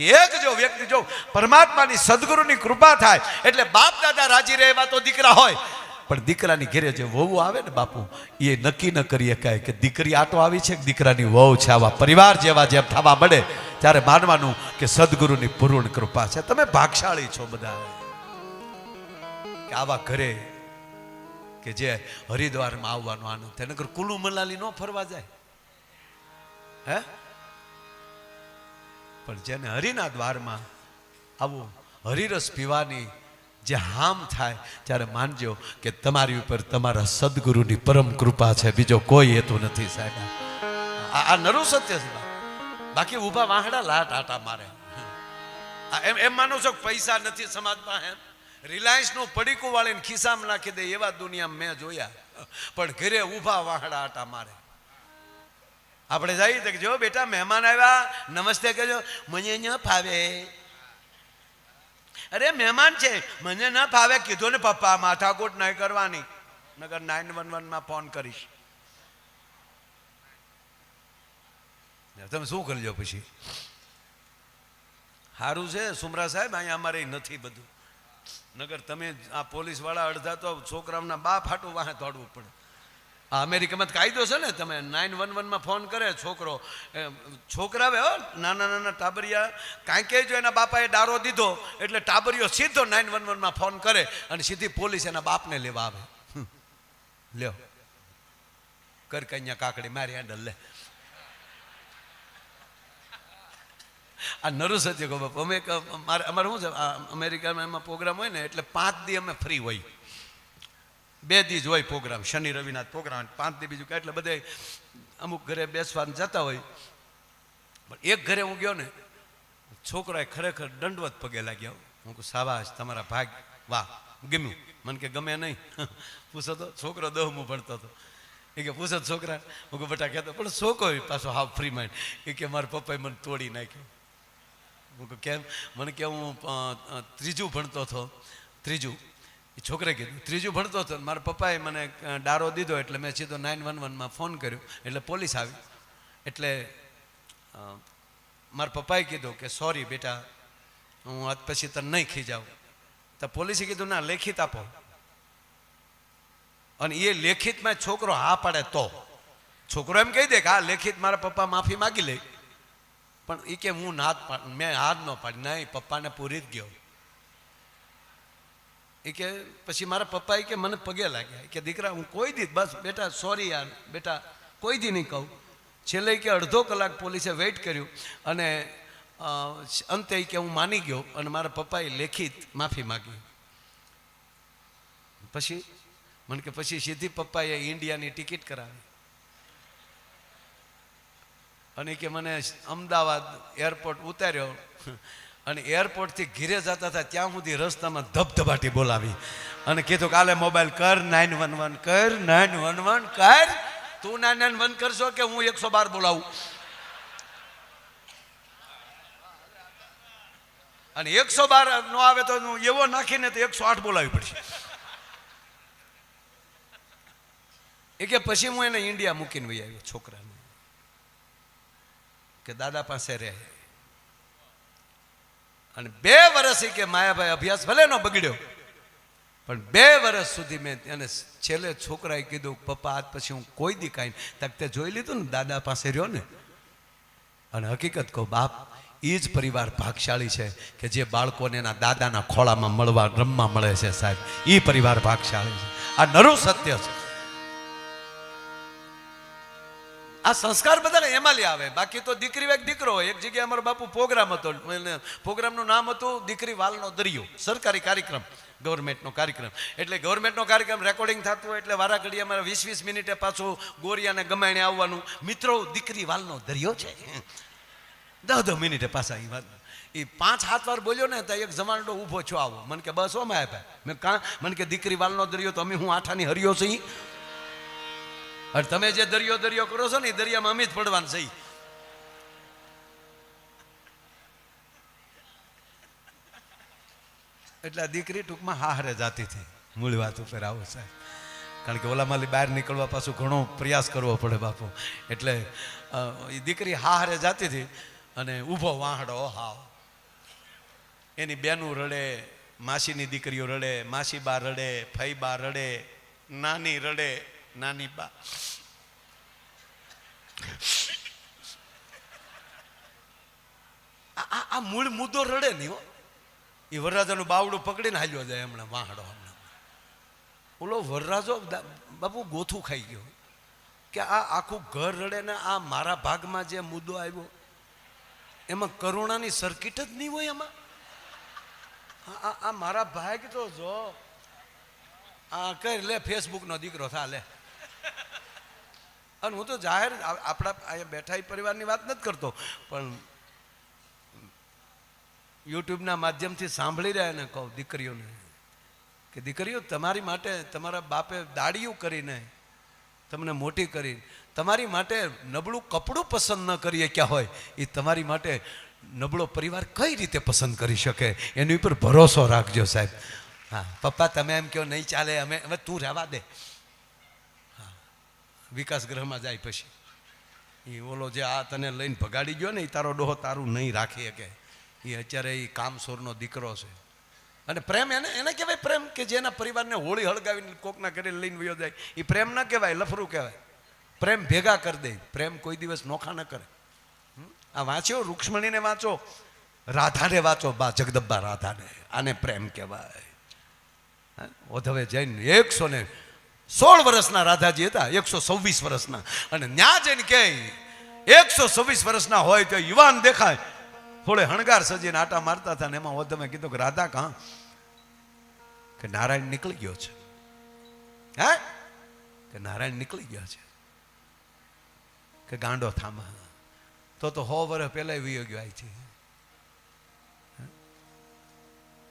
એક જો વ્યક્તિ જો પરમાત્માની સદગુરુની કૃપા થાય એટલે બાપ દાદા રાજી રહેવા તો દીકરા હોય, પણ દીકરાની ઘેરે જે વહુ આવે ને બાપુ, એ નક્કી ન કરી શકાય કે દીકરી આટો આવી છે કે દીકરાની વહુ છે. આવા પરિવાર જેવા જેમ થવા મળે ત્યારે માનવાનું કે સદગુરુની પૂર્ણ કૃપા છે. તમે ભાગશાળી છો બધા કે આવા ઘરે કે જે હરિદ્વારમાં આવવાનો આનંદ થાય. નકર કુલુ મનાલી ન ફરવા જાય હે, પણ જેને હરિના દ્વારમાં આવું હરિરસ પીવાની જે હામ થાય ત્યારે માનજો કે તમારી ઉપર તમારા સદગુરુની પરમ કૃપા છે, બીજો કોઈ હેતુ નથી સાહેબ. આ નરું સત્ય છે. બાકી ઊભા વાહડા લાટ આટા મારે એમ એમ માનો છો કે પૈસા નથી સમાજમાં, એમ રિલાયન્સ નું પડીકું વાળીને ખિસ્સામાં નાખી દે એવા દુનિયા મેં જોયા, પણ ઘરે ઊભા વાહડા આટા મારે. આપણે જઈએ તો જો બેટા મહેમાન આવ્યા નમસ્તે કહેજો, મને ન ફાવે. અરે મહેમાન છે મને ન ફાવે કીધું ને પપ્પા, માથાકૂટ નહીં કરવાની, નગર 911 માં ફોન કરીશ. તમે શું કરજો પછી? સારું છે સુમરા સાહેબ અહીંયા અમારે નથી બધું, નગર તમે આ પોલીસ વાળા અડધા તો છોકરાઓના બાપ હાટું વાહે દોડવું પડે. આ અમેરિકામાં કાયદો છે ને, તમે 911 માં ફોન કરે છોકરો, છોકરા આવે હો નાના નાના ટાબરિયા, કાંઈ કે જો એના બાપાએ ડારો દીધો એટલે ટાબરિયો સીધો 911 માં ફોન કરે અને સીધી પોલીસ એના બાપને લેવા આવે. લ્યો કર કન્યા કાકડી મારી હેન્ડલ લે. આ નરું સત્ય કહો બાપુ. અમે અમારે શું છે અમેરિકામાં એમાં પ્રોગ્રામ હોય ને એટલે 5 દી અમે ફ્રી હોય, 2 દી જ હોય પ્રોગ્રામ, શનિ રવિના પ્રોગ્રામ, 5 દી બીજું કાંઈ. એટલે બધે અમુક ઘરે બેસવા જતા હોય, પણ એક ઘરે હું ગયો ને છોકરાએ ખરેખર દંડવત પગે લાગ્યા. હું કહું શાબાશ તમારા ભાગ, વાહ ગમ્યું. મને કે ગમે નહીં પૂછો તો છોકરો 10મું ભણતો હતો. એ કે પૂછો છોકરા, હું કહું બટા કહેતો પણ છોકરો પાછો હાવ ફ્રી માઇન્ડ. એ કે મારા પપ્પાએ મને તોડી નાખ્યો. હું કહું કેમ? મને કે હું 3જું ભણતો હતો. 3જું એ છોકરે કીધું 3જું ભણતો હતો, મારા પપ્પાએ મને ડારો દીધો એટલે મેં સીધો 911 માં ફોન કર્યો એટલે પોલીસ આવી. એટલે મારા પપ્પાએ કીધું કે સોરી બેટા હું આજ પછી તને નહીં ખીજાવું. તો પોલીસે કીધું ના લેખિત આપો, અને એ લેખિતમાં છોકરો હા પાડે તો છોકરો એમ કહી દે કે હા લેખિત મારા પપ્પા માફી માગી લે, પણ એ કે હું ના મેં હાથ ન પાડી, નહીં પપ્પાને પૂરી જ ગયો. એ કે પછી મારા પપ્પાએ કે મને પગે લાગ્યા કે દીકરા હું કોઈ દી બસ બેટા સોરી યાર બેટા કોઈ દી નહીં કહું. છેલ્લે કે અડધો કલાક પોલીસે વેઇટ કર્યું અને અંતે કે હું માની ગયો અને મારા પપ્પાએ લેખિત માફી માગી. પછી મને કે પછી સીધી પપ્પાએ ઇન્ડિયાની ટિકિટ કરાવી અને કે મને અમદાવાદ એરપોર્ટ ઉતાર્યો અને એરપોર્ટથી ઘીરે જતા હતા ત્યાં સુધી રસ્તામાં ધબધબાટી બોલાવી અને કીધું કે આલે મોબાઈલ કર 911 કર 911 કર. તું 911 કરશો કે હું 112 બોલાવું? અને 112 નો આવે તો એવો નાખીને તો 108 બોલાવી પડશે. એ કે પછી હું એને ઇન્ડિયા મૂકીને વહી આવ્યો છોકરાને કે દાદા પાસે રહે. અને 2 વર્ષ કે માયાભાઈ અભ્યાસ ભલે નો બગડ્યો, પણ 2 વર્ષ સુધી મેં એને છેલ્લે છોકરાએ કીધું પપ્પા આજ પછી હું કોઈ દી કાંઈ તક તે જોઈ લીધું ને દાદા પાસે રહ્યો ને. અને હકીકત કહું બાપ, એ જ પરિવાર ભાગશાળી છે કે જે બાળકોને એના દાદાના ખોળામાં મળવા રમવા મળે છે સાહેબ. એ પરિવાર ભાગશાળી છે. આ નરું સત્ય છે. આ સંસ્કાર બધાને એમાં લઈ આવે. બાકી તો દીકરી હોય દીકરો હોય. એક જગ્યાએ અમારો બાપુ પ્રોગ્રામ હતો, પ્રોગ્રામનું નામ હતું દીકરી વાલનો દરિયો, સરકારી કાર્યક્રમ, ગવર્મેન્ટનો કાર્યક્રમ. એટલે ગવર્મેન્ટનો કાર્યક્રમ રેકોર્ડિંગ થતું હોય એટલે વારા ઘડી અમારે 20-20 મિનિટે પાછું ગોરિયાને ગમાઈને આવવાનું. મિત્રો દીકરી વાલનો દરિયો છે, 10 મિનિટે પાછા એ વાત. એ 5-7 વાર બોલ્યો ને તો એક જમાનડો ઊભો છો આવો. મને કે બસ ઓમાં આપ્યા. મેં કાં? મને કે દીકરી વાલનો દરિયો તો અમે હું આઠાની હરિયો છે. અને તમે જે દરિયો દરિયો કરો છો ને એ દરિયામાં અમે જ પડવાનું છે. એટલે દીકરી ટૂંકમાં હારે જાતી હતી. મૂળ વાત ઉપર આવો સાહેબ, કારણ કે ઓલામાંથી બહાર નીકળવા પાછું ઘણો પ્રયાસ કરવો પડે બાપુ. એટલે એ દીકરી હારે જાતી હતી અને ઊભો વાહડો હાવ એની બેનું રડે, માસીની દીકરીઓ રડે, માસી બા રડે, ફઈ બા રડે, નાની રડે, નાની બા. આ મૂળ મુદ્દો રડે નહીં હો. એ વરરાજાનું બાવડું પકડીને હાલ્યો જાય હમણાં વાહડો. હમણાં ઓલો વરરાજો બાપુ ગોથું ખાઈ ગયો કે આ આખું ઘર રડે ને આ મારા ભાગમાં જે મુદ્દો આવ્યો એમાં કરુણાની સર્કિટ જ નહીં હોય. એમાં આ મારા ભાગ તો જો આ કઈ લે ફેસબુકનો દીકરો થા લે. અને હું તો જાહેર આપણા અહીંયા બેઠા પરિવારની વાત નથી કરતો, પણ યુટ્યુબના માધ્યમથી સાંભળી રહ્યા ને કહું દીકરીઓને કે દીકરીઓ, તમારી માટે તમારા બાપે દાડિયું કરીને તમને મોટી કરી, તમારી માટે નબળું કપડું પસંદ ન કરી શક્યા હોય એ તમારી માટે નબળો પરિવાર કઈ રીતે પસંદ કરી શકે એની ઉપર ભરોસો રાખજો સાહેબ. હા પપ્પા તમે એમ કહો નહીં ચાલે, અમે હવે તું રહેવા દે. હા વિકાસ ગૃહમાં જાય પછી એ ઓલો જે આ તને લઈને ભગાડી ગયો ને એ તારો ડોહો તારું નહીં રાખી શકે. એ અત્યારે એ કામસોરનો દીકરો છે. અને પ્રેમ એને કહેવાય પ્રેમ કે જેના પરિવારને હોળી હળગાવીને કોકના ઘરે લઈને વયો જાય એ પ્રેમ ના કહેવાય, લફરું કહેવાય. પ્રેમ ભેગા કરી દે, પ્રેમ કોઈ દિવસ નોખા ન કરે. આ વાંચ્યો રૂક્ષ્મણીને વાંચો, રાધાને વાંચો, બા જગદંબા રાધાને. આને પ્રેમ કહેવાય. ઓધવે જઈને 116 વર્ષના રાધાજી હતા, 126 વર્ષના. અને ન્યા જઈને કે 126 વર્ષના હોય તો યુવાન દેખાય, થોડે હણગાર સજીને આટા મારતા હતા ને એમાં ઓધમે કીધું કે રાધા કાં? કે નારાયણ નીકળી ગયો છે. હે કે નારાયણ નીકળી ગયા છે. કે ગાંડો થામા તો 100 વર્ષ પહેલા વિયો ગયો છે.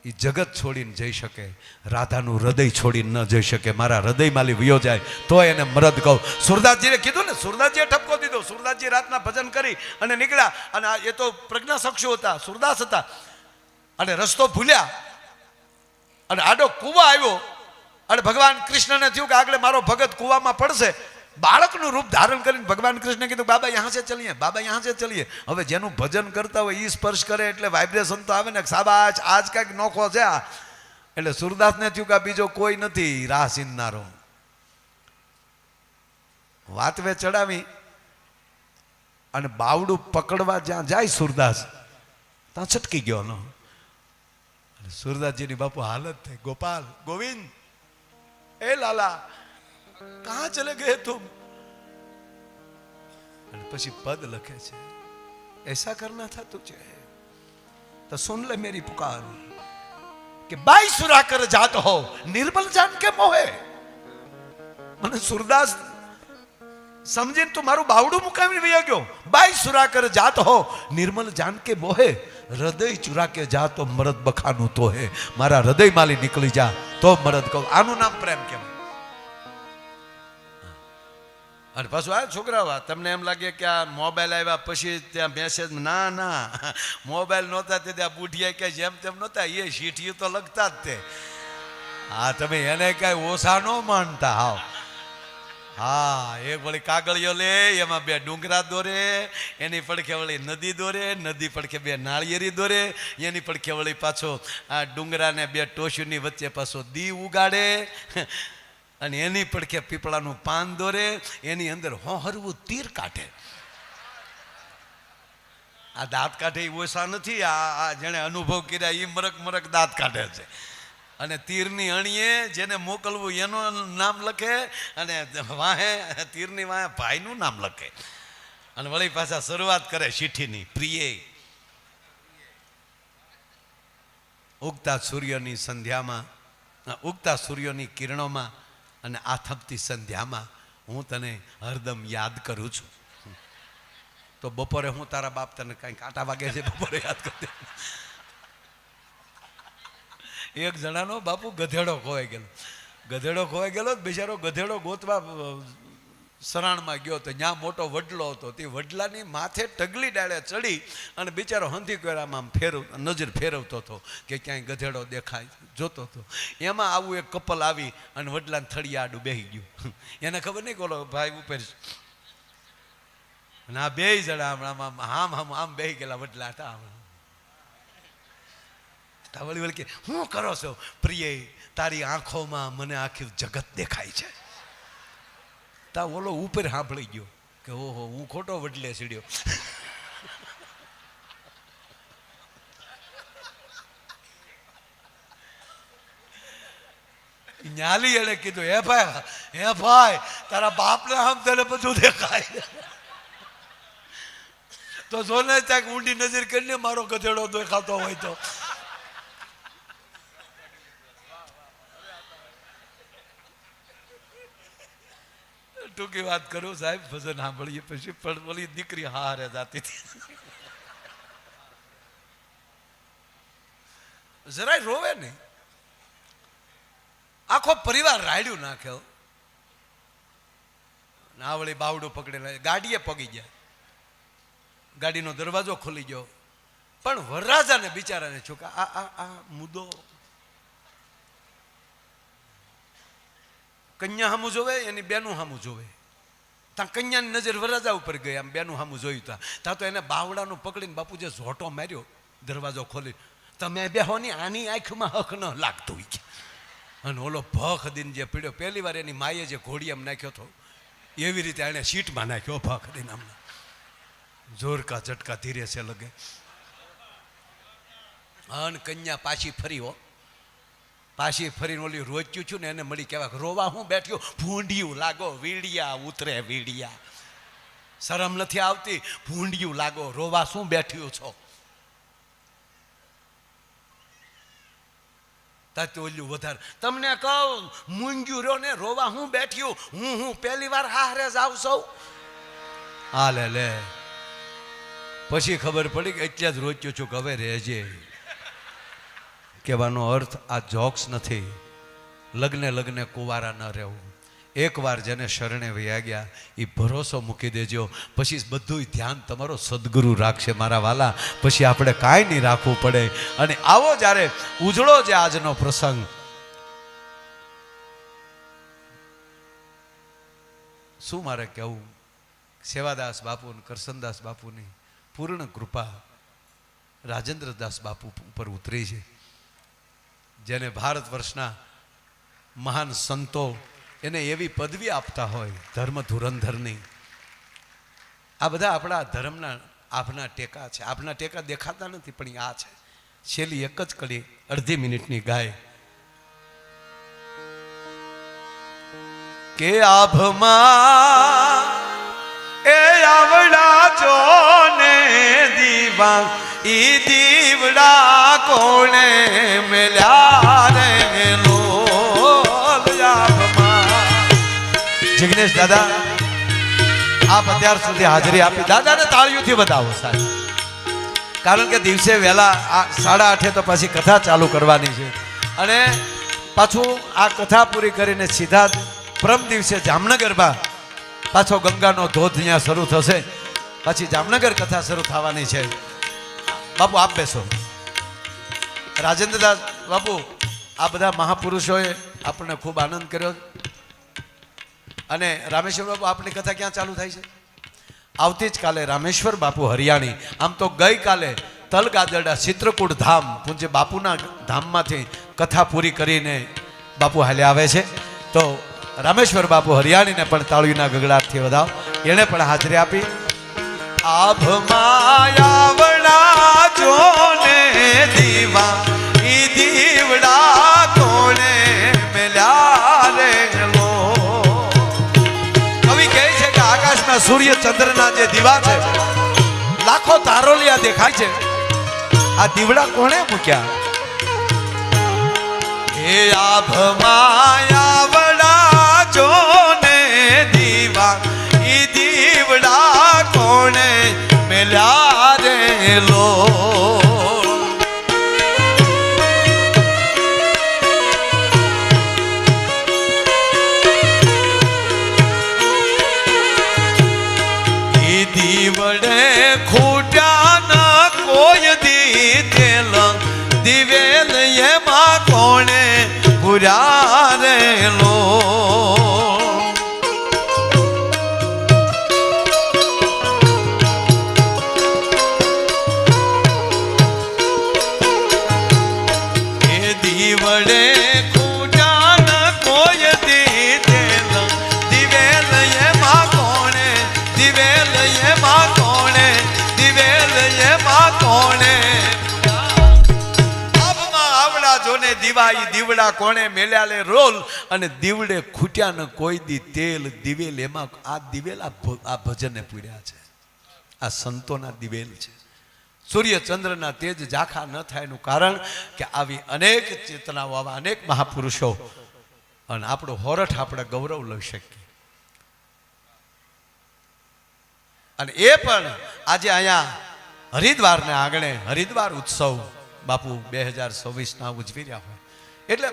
એ જગત છોડીને જઈ શકે, રાધાનું હૃદય છોડીને ન જઈ શકે. મારા હૃદયમાં વિયો જાય તો એને મરદ કહું. સુરદાસજીને કીધું ને, સુરદાસજીએ ઠપકો દીધો. સુરદાસજી રાતના ભજન કરી અને નીકળ્યા. અને એ તો પ્રજ્ઞાચક્ષુ હતા, સુરદાસ હતા. અને રસ્તો ભૂલ્યા અને આડો કૂવા આવ્યો. અને ભગવાન કૃષ્ણને થયું કે આગળ મારો ભગત કૂવામાં પડશે. બાળકનું રૂપ ધારણ કરીને ભગવાન કૃષ્ણ કીધું બાબા યહાં સે ચલીએ, બાબા યહાં સે ચલીએ. હવે જેનું ભજન કરતા હોય એ સ્પર્શ કરે એટલે વાઇબ્રેશન તો આવે ને, સાબાશ આજ કાંઈક નોખો છે આ. એટલે સુરદાસને થયું કે બીજો કોઈ નથી રાહ સીનનારો. વાતવે ચડાવી અને બાવડું પકડવા જ્યાં જાય સુરદાસ ત્યાં છટકી ગયો. સુરદાસજીની બાપુ હાલત થઈ, ગોપાલ ગોવિંદ એ લાલા कहां चले गए तुम? અને પછી પદ લખે છે, ऐसा करना था तुझे तो सुन ले मेरी पुकार कि बाई सुरा कर जात हो निर्मल जान के मोहे. મને સુરદાસ સમજીને તું મારું બાવડું મુકાવીને વહી ગયો. બાઈ સુરા કર જાત હો નિર્મલ જાન કે મોહે, હૃદય ચુરા કે જા તો મરદ બખાનું તો હે. મારા હૃદય માલી નીકળી જા તો મરદ કહું. આનું નામ પ્રેમ કહેવાય. અને પાછું આ છોકરાઓ તમને એમ લાગે કે આ મોબાઈલ આવ્યા પછી ત્યાં મેસેજ, ના મોબાઈલ નહોતા તે ત્યાં બુઢિયા કે જેમ તેમ નહોતા, એ શીઠીઓ તો લખતા જ તે. હા તમે એને કાંઈ ઓછા ન માનતા. હાવ હા એક વળી કાગળિયો લે, એમાં 2 ડુંગરા દોરે, એની પડખે વળી નદી દોરે, નદી પડખે 2 નાળિયેરી દોરે, એની પડખે વળી પાછો આ ડુંગરાને 2 ટોશુની વચ્ચે પાછો દી ઉગાડે, અને એની પડખે પીપળાનું પાન દોરે, એની અંદર હોહરવું તીર કાઢે. આ દાંત કાઢે એ ઓછા નથી. આ જેણે અનુભવ કર્યા એ મરક દાંત કાઢે છે. અને તીરની અણીએ જેને મોકલવું એનું નામ લખે, અને વાહે તીરની વાહે ભાઈનું નામ લખે. અને વળી પાછા શરૂઆત કરે ચિઠ્ઠીની, પ્રિય ઉગતા સૂર્યની સંધ્યામાં, ઉગતા સૂર્યની કિરણોમાં અને આથમતી સંધ્યામાં હું તને હરદમ યાદ કરું છું. તો બપોરે હું તારા બાપ તને કાંઈ કાંટા વાગે છે બપોરે યાદ કરતે. એક જણાનો બાપુ ગધેડો ખોવાઈ ગયેલો. બિચારો ગધેડો ગોતવા સરાણમાં ગયો તો ત્યાં મોટો વડલો હતો. તે વડલાની માથે ટગલી ડાળે ચડી અને બિચારો હંધી કરામાં નજર ફેરવતો હતો કે ક્યાંય ગધેડો દેખાય, જોતો હતો. એમાં આવું એક કપલ આવી અને વડલાને થળિયા આડું બેસી ગયું. એને ખબર નહીં કોલો ભાઈ ઉપર. અને આ 2 જણા હમણાં આમ બેસી ગયેલા વડલા હતા. વળી વળી કે શું કરો છો? પ્રિય, તારી આંખોમાં મને આખી જગત દેખાય છે. તા ઓલો ઉપર સાંભળી ગયો કે ઓહો, હું ખોટો વડલે સીડ્યો. ન્યાલી એને કીધું, હે ભાઈ તારા બાપને આમ તને બધું દેખાય. તો જોને ત્યાં ઊંડી નજર કરીને મારો ગધેડો દેખાતો હોય તો. ટૂંકી વાત કરું સાહેબ, ભજન સાંભળીએ પછી પણ બોલી દીકરી હારે જાતી હતી. જરાય રોવે નહીં, આખો પરિવાર રાડ્યું નાખ્યો. ના વળી બાવડું પકડેલા, ગાડીએ પગી ગયા, ગાડીનો દરવાજો ખોલી ગયો. પણ વરરાજાને બિચારાને છોકરા આ મુદ્દો કન્યા સામું જોવે, એની બેનું સામું જોવે. ત્યાં કન્યાની નજર વરરાજા ઉપર ગઈ, આમ બેનું સામું જોયું ત્યાં તો એને બાવડાનું પકડીને બાપુ જે ઝોટો માર્યો દરવાજો ખોલી, તમે બેહો ની, આની આંખમાં હક ન લાગતું હોય છે. અને ઓલો ભખ દીન જે પીડ્યો, પહેલી વાર એની માએ જે ઘોડી આમ નાખ્યો હતો એવી રીતે એને સીટમાં નાખ્યો ભખ દીન. આમને જોર કા ઝટકા ધીરે છે લગે. અન કન્યા પાછી ફરી હો, પાછી ફરીને ઓલી રોચ્યું છું ને એને મળી કહેવાય, રોવા હું બેઠ્યો, ભૂંડિયું લાગો, વીડિયા ઉતરે વીડિયા. શરમ નથી આવતી? ભૂંડિયું લાગો, રોવા શું બેઠ્યું છો? ઓલું વધારે તમને કહું, મૂંગ્યું રહ્યો ને, રોવા હું બેઠ્યું, હું પહેલી વાર હારે જાવ સૌ. હા લે પછી ખબર પડી કે એટલે જ રોચ્યું છું કે હવે રહેજે. કહેવાનો અર્થ આ જોક્સ નથી. લગ્ને કુંવારા ન રહેવું. એકવાર જેને શરણે વયા ગયા એ ભરોસો મૂકી દેજો, પછી બધું ધ્યાન તમારો સદગુરુ રાખશે મારા વાલા. પછી આપણે કાંઈ નહીં રાખવું પડે. અને આવો જ્યારે ઉજળો જે આજનો પ્રસંગ, શું મારે કહેવું, સેવાદાસ બાપુ અને કરસનદાસ બાપુની પૂર્ણ કૃપા રાજેન્દ્રદાસ બાપુ ઉપર ઉતરી છે, જેને ભારત વર્ષના મહાન સંતો એને એવી પદવી આપતા હોય ધર્મ ધુરંધરની. આ બધા આપણા ધર્મના આપના ટેકા છે. આપના ટેકા દેખાતા નથી પણ આ છે. છેલ્લી એક જ કડી અડધી મિનિટની ગાય કે આભમાં એ આવડા જોને દીવા ઈ દીવડા કોણે મેલ્યા રે લોલ આભમાં. જિગ્નેશ દાદા આપ અત્યાર સુધી હાજરી આપી, દાદાને તાળીઓથી વધાવો સાહેબ, કારણ કે દિવસે વહેલા 8:30 તો પાછી કથા ચાલુ કરવાની છે. અને પાછું આ કથા પૂરી કરીને સીધા પ્રમ દિવસે જામનગરમાં પાછો ગંગાનો ધોધ અહીંયા શરૂ થશે, પછી જામનગર કથા શરૂ થવાની છે. બાપુ આપ બેસો. રાજેન્દ્રદાસ બાપુ, આ બધા મહાપુરુષોએ આપણને ખૂબ આનંદ કર્યો. અને રામેશ્વર બાપુ, આપણી કથા ક્યાં ચાલુ થાય છે? આવતી જ કાલે રામેશ્વર બાપુ હરિયાણી. આમ તો ગઈકાલે તલગાદરડા ચિત્રકૂટ ધામ પૂજ્ય બાપુના ધામમાંથી કથા પૂરી કરીને બાપુ હાલે આવે છે. તો રામેશ્વર બાપુ હરિયાણીને પણ તાળીના ગગડાટથી વધાવ. એણે પણ હાજરી આપી. આભમાયાવડા જોને દીવા ઈ દીવડા કોણે મેલ્યા રે લો. કવિ કહે છે કે આકાશમાં સૂર્ય ચંદ્રના જે દીવા છે, લાખો તારોલિયા દેખાય છે, આ દીવડા કોણે મૂક્યા? હે આભમાયાવડા જોને દીવા ઈ દીવડા કોણે મેલ્યા રે લો. ઈ દીવડે ખૂટ્યા ન કોઈ દી તેલ, દિવેલ એમાં કોણે પૂર્યા રે લો. દીવડે ખૂટ્યા ન કોઈ દી તેલ દિવેલ એમાં કોણે દિવેલ એમાં કોણે દિવેલ એમાં કોણે આવડા જોને દીવાઈ દીવડા કોણે મેલ્યા લે રોલ અને દીવડે ખૂટ્યા ન કોઈ દી તેલ દિવેલ એમાં આ દિવેલ આ ભજને પૂર્યા છે આ સંતોના દિવેલ છે સૂર્ય ચંદ્રના તેજ ઝાંખા ન થાય એનું કારણ કે આવી અનેક ચેતનાઓ આવા અનેક મહાપુરુષો અને આપણું હોરઠ આપણે ગૌરવ લઈ શકીએ અને એ પણ આજે અહીંયા હરિદ્વારને આંગણે હરિદ્વાર ઉત્સવ બાપુ 2026 ઉજવી રહ્યા હોય એટલે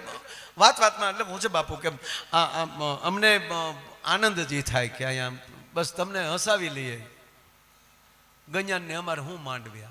વાતમાં એટલે હું છે બાપુ કે અમને આનંદ જે થાય કે અહીંયા બસ તમને હસાવી લઈએ ગણ્યાને અમારે શું માંડવી